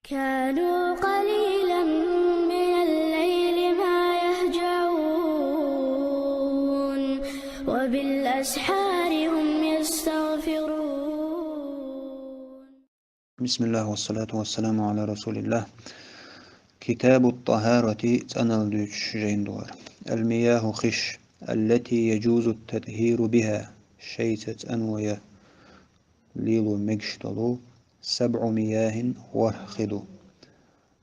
كانوا قليلا من الليل ما يهجعون وبالأسحار هم يستغفرون. بسم الله والصلاة والسلام على رسول الله. كتاب الطهارة تنال جين دوار. المياه خش التي يجوز التطهير بها شيتت أنوية ليلو مجشتلو 7 مياه ورخدو.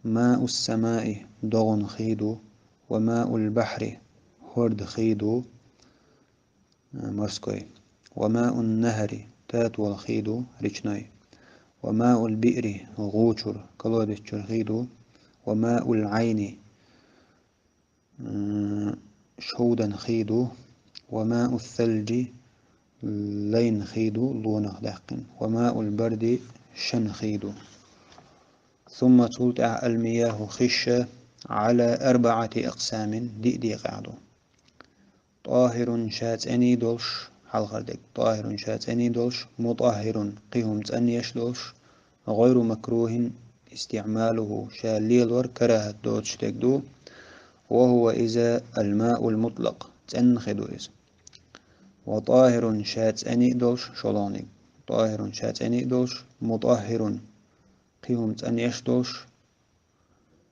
ماء السماء ضغن خيدو، وماء البحر هرد خيدو مرسكوي، وماء النهر تاتو الخيدو ريشناي، وماء البئر غوشر كلودتشر خيدو، وماء العين شودا خيدو، وماء الثلج لين خيدو لونخ دحقن، وماء البرد شن خيدو. ثم تلتع المياه خشة على 4 أقسام دي قعدو. طاهر شات أني دولش حلقردك طاهر شات أني دولش، مطهر قيهم تأنيش دولش، غير مكروه استعماله شاليل كراهة دوتش تكدو، وهو إذا الماء المطلق تنخدو إذا. وطاهر شات أني دولش شلونك طاهر شات أني دولش، مطهر قيهم تأنيش دولش،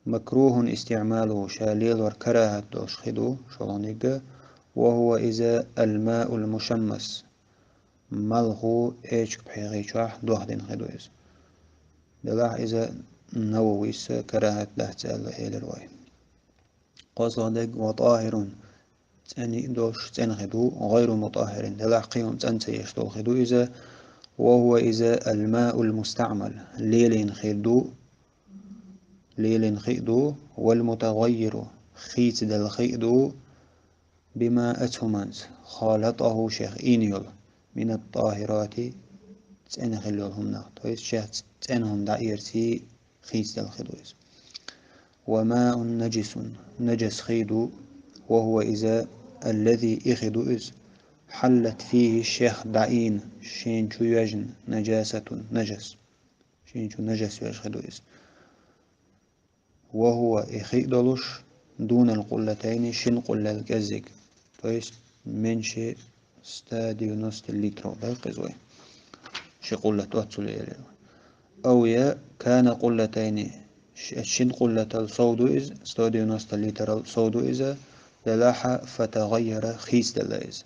مكروه استعماله شاليل كراهة دوش خدو شلونك، وهو إذا الماء المشمس ملغو إيش بحيغي شاح دوهدين خدو إذا. دلاح إذا نوويس كراهة دهتال إلى الواي قصدك. وطاهر تاني دوش تنخدو غير مطهر دلاح قيم تنسيش دول خدو إذا. وهو إذا الماء المستعمل ليلين خيدو والمتغير خيت دل خيدو بما أتهمنز خالطه شيخ إينيول من الطاهرات تنخلهم نخت شيخ تنهم دائرتي خيت دل خيدو إذا. وماء نجس خيدو، وهو إذا الذي إخدو إذ حلت فيه الشيخ دعين شينشو يجن نجاسة نجس شينشو نجس يجخدو إذ. وهو إخيدلوش دون القلتين شن قل الكزك منشي ستاديو نوست الليترو بالقزوي شي قلة واتسل أو يا كان قلتين الشن قلة الصود إذ ستاديو نوست الليتر الصود إذا دلاحة فتغير خيس دلا إذ.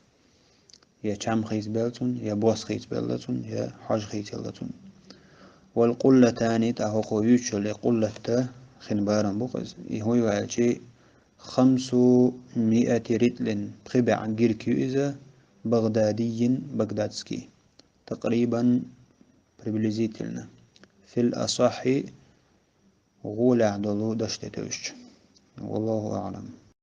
يا شام خيس بلتون يا بوس خيس بلتون يا حاج خيس بلتون. والقلتان تهوقو يوتشو لقلة خنبارا بوخز هو يعجي 500 رتل بخبع جيركيو إذا بغدادسكي تقريبا بربليزيتلنا في الأصح غولع دلو دشتتوش. والله أعلم.